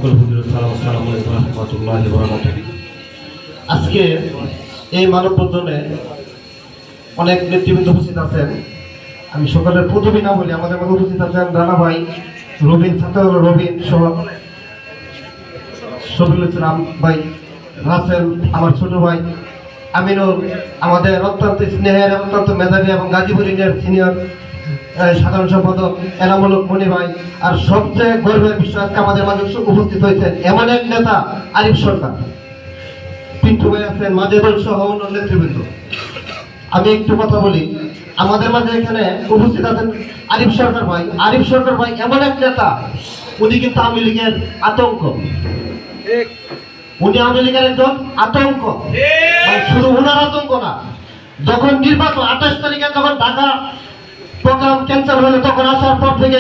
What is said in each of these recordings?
সকল হুজুর সালাম আসসালামু আলাইকুম ওয়া রাহমাতুল্লাহি ওয়া বারাকাতুহু। আজকে এই মানববন্ধনে অনেক নেতৃবৃন্দ উপস্থিত আছেন। আমি সকলের প্রথমেই না বলি, আমাদের মধ্যে উপস্থিত আছেন রানা ভাই, রবিন ছাত্র রবিন সহ শফিকুল ইসলাম ভাই, রাসেল আমার ছোট ভাই, আমিনুল আমাদের অত্যন্ত স্নেহের অত্যন্ত মেধাবী এবং গাজীপুর ইউনিয়নের সিনিয়র সাধারণ সম্পাদক এনামুল মনি ভাই, আর সবচেয়ে গর্বের বিষয় আজকে আমাদের মাঝে উপস্থিত হয়েছেন এমন এক নেতা আরিফ সরকার, পিন্টু ভাই আছেন, মাজেদুল সহ অন্য নেতৃবৃন্দ। আমি একটু কথা বলি, আমাদের মাঝে এখানে উপস্থিত আছেন আরিফ সরকার ভাই। আরিফ সরকার ভাই এমন এক নেতা, উনি কিন্তু আওয়ামী লীগের আতঙ্ক, উনি আওয়ামী লীগের একজন আতঙ্ক। শুধু ওনার আতঙ্ক না, যখন নির্বাচন 28 তারিখে যখন ঢাকা প্রোগ্রাম ক্যান্সেল হলো, তখন আসার পর থেকে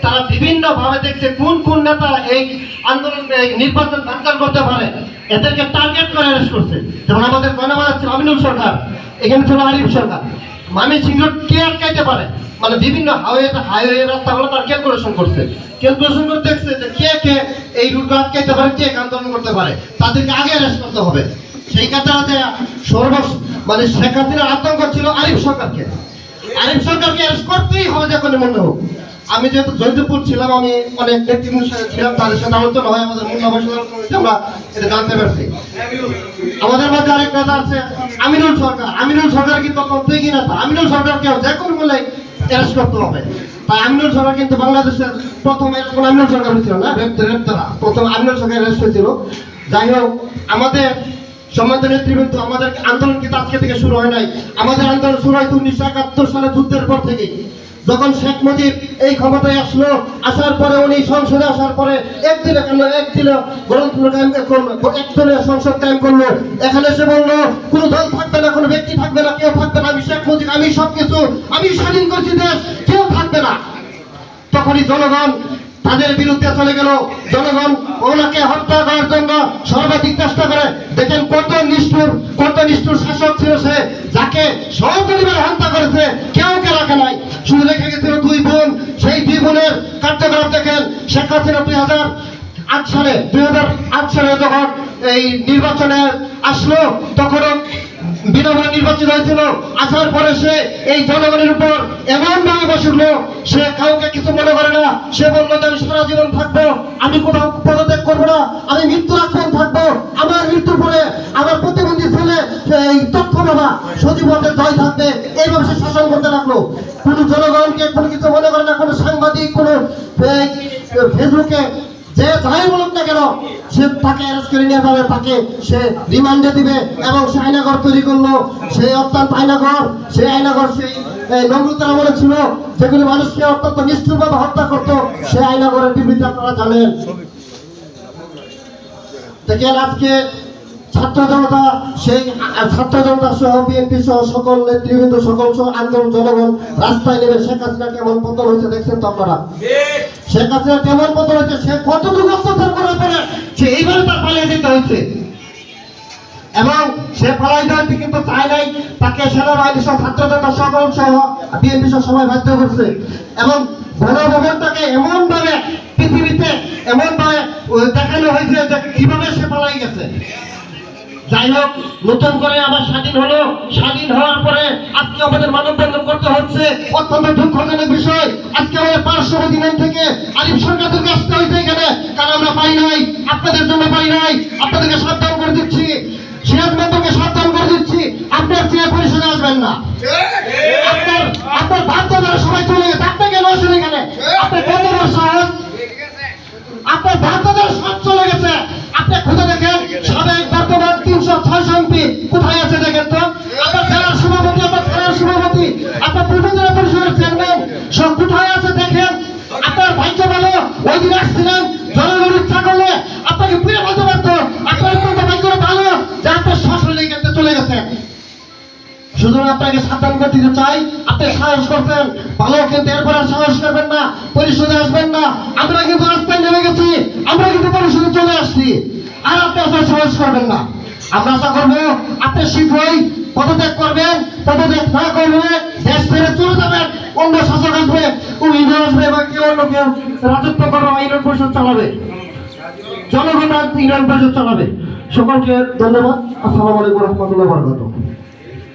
তারা বিভিন্ন ভাবে দেখছে কোন কোন নেতা এই আন্দোলন নির্বাচন ক্যান্সেল করতে পারে, এদেরকে টার্গেট করে অ্যারেস্ট করছে। যেমন আমাদের জনগণ ছিল আমিনুল সরকার, এখানে ছিল আরিফ সরকার। মামি সিংহ কে আটকাইতে পারে, মানে বিভিন্ন হাইওয়ে রাস্তাগুলো তার ক্যালকুলেশন করছে, ক্যালকুলেশন করে দেখছে যে কে কে এই রুটগুলো আটকাইতে পারে, কে আন্দোলন করতে পারে, তাদেরকে আগে অ্যারেস্ট করতে হবে। সেই কারণে মানে শেখ হাসিনার আতঙ্ক ছিল আরিফ সরকারকে, আরিফ সরকারকে অ্যারেস্ট করতেই হবে যে কোনো মূল্য হোক। আমি যেহেতু জয়দেবপুর ছিলাম, আমি অনেক নেতৃবৃন্দের সাথে ছিলাম, তাদের সাথে আলোচনা হয়, আমাদের মূল্য আমরা এটা জানতে পারছি। আমাদের মাঝে আরেক নেতা আছে আমিনুল সরকার। আমিনুল সরকার কিন্তু প্রত্যেকই নেতা, আমিনুল সরকারকে যে কোনো মূল্যে অ্যারেস্ট করতে হবে। তাই আমিনুল সরকার কিন্তু বাংলাদেশের প্রথম আমিনুল সরকার হয়েছিল না, রেপ্তারা প্রথম আমিনুল সরকার অ্যারেস্ট হয়েছিল। যাই হোক, আমাদের সম্মানিত নেতৃবৃন্দ, আমাদের আন্দোলন কিন্তু আজকে থেকে শুরু হয় নাই। আমাদের আন্দোলন শুরু হয় 1971 সালে যুদ্ধের পর থেকে, যখন শেখ মুজিব এই ক্ষমতায় আসলো। আসার পরে উনি সংসদে আসার পরে একদিনে সংসদ কায়েম করলো। এখানে এসে বললো কোনো দল থাকবে না, কোনো ব্যক্তি থাকবে না, কেউ থাকবে না, আমি শেখ মুজিব, আমি সবকিছু, আমি স্বাধীন করছি দেশ, কেউ থাকবে না। তখনই জনগণ তাদের বিরুদ্ধে চলে গেল। জনগণ ওনাকে হত্যা করার জন্য সর্বাধিক চেষ্টা করে। দেখেন কত নিষ্ঠুর শাসক ছিল সে, যাকে সপরিবারে হত্যা করেছে, কেউ কে রাখে নাই, শুধু রেখে গেছিল 2 বোন। সেই 2 বোনের কার্যকলাপ দেখেন। শেখ হাসিনা 2008 সালে যখন এই নির্বাচনে আসলো, তখনও বিনামূল্যে নির্বাচিত হয়েছিল। আসার পরে সে এই জনগণের উপর এমন ভাবে বসলো, সে কাউকে কিছু মনে করে না। সে বললো যে আমি সারা জীবন থাকবো, আমি কোথাও পদত্যাগ করবো না, আমি মৃত্যুর আগ পর্যন্ত থাকবো। আমার মৃত্যুর পরে আমার প্রতিবন্ধী ছেলে এই তথ্য বাবা সজীব হতে জয় থাকবে, এইভাবে সে শাসন করতে লাগলো। কোনো জনগণকে কোনো কিছু মনে করে না, কোনো সাংবাদিক, কোনো ফেসবুকে যে যাই বলুক না কেন, সে তাকে অ্যারেস্ট করে নিয়ে যাবে, তাকে সে রিমান্ডে দিবে। এবং সে আয়নাঘর তৈরি করলো, সেই অত্যন্ত আয়নাঘর, সেই আয়নাঘর সেই নমরুদের আমলে ছিল, যেগুলি মানুষকে অত্যন্ত নিষ্ঠুরভাবে হত্যা করতো। সেই আয়নাঘরের বিবৃতি আপনারা জানেন। দেখেন আজকে ছাত্র জনতা, সেই ছাত্র জনতা সহ বিএনপি সহ সকল নেতৃবৃন্দ, সকল আন্দোলন জনগণ রাস্তায় নেমে শেখ হাসিনা কেমন পতন হয়েছে দেখছেন তো আপনারা। শেখ হাসিনা কেমন পতন হয়েছে, সে কতটুকু অত্যাচার করার পরে সে এইভাবে তার পালিয়ে যেতে হয়েছে। এবং সে পালাই যাওয়াতে কিন্তু চায় নাই, তাকে সেনাবাহিনী সহ ছাত্র জনতা সকল সহ বিএনপি সহ সবাই বাধ্য করছে। এবং গণভবনটাকে এমন ভাবে পৃথিবীতে এমন ভাবে দেখানো হয়েছে যে কিভাবে সে পালাই গেছে। যাই হোক, নতুন করে আবার স্বাধীন হলো। স্বাধীন হওয়ার পরে আজকে আমাদের মানববন্ধন করতে হচ্ছে, অত্যন্ত দুঃখজনক বিষয়। আজকে আমাদের পার্শ্ববর্তী থেকে আরিফ সরকারকে আসতে হয়েছে এখানে, কারণ আমরা পাই নাই, আপনাদের জন্য পাই নাই। আপনাদেরকে সাবধান করে দিচ্ছি, সিরাজ মেম্বারকে সাবধান করে দিচ্ছি, আপনার চেয়ে পরিষদে আসবেন না। আপনার বাধ্যতার সবাই চলে গেছে, আপনাকে কেন আসেন এখানে? আপনার কত বড় সাহস, আপনার বাধ্যতার সব চলে গেছে। আপনি খুঁজে দেখেন সাবেক বর্তমান 306 এমপি কোথায় আছে দেখেন তো। আপনার জেলার সভাপতি, আপনার থানার সভাপতি, আপনার উপজেলা পরিষদের চেয়ারম্যান সব কোথায় আছে দেখেন। আপনার ভাগ্য ভালো, ওই দিন আসছিলেন, জনগণ ইচ্ছা করলে আপনাকে ফিরে বলতে পারতো। আপনার অত্যন্ত ভাগ্য ভালো যে আপনার শাসন এখানে চলে গেছে। শুধু আপনাকে সাবধান করে দিতে চাই, আপনি সাহস করছেন ভালো, কিন্তু এরপরে সাহস করবেন না, পরিষদে আসবেন না। আমরা কিন্তু রাস্তায় নেমে গেছি, আমরা কিন্তু পরিষদে চলে আসছি, আর আপনি আসলে সাহস করবেন না। আমরা আশা করবো আপনি শীঘ্রই পদত্যাগ করবেন। পদত্যাগ না করলে দেশ ছেড়ে চলে যাবেন, অন্য শাসক আসবে, আসবে বা কেউ অন্য কেউ রাজত্ব করবে, আইন পরিষদ চালাবে। জনগণ ইরান পর্যন্ত চালাবে। সকলকে ধন্যবাদ। আসসালামু আলাইকুম রহমতুল্লাহ বরকাতুহ।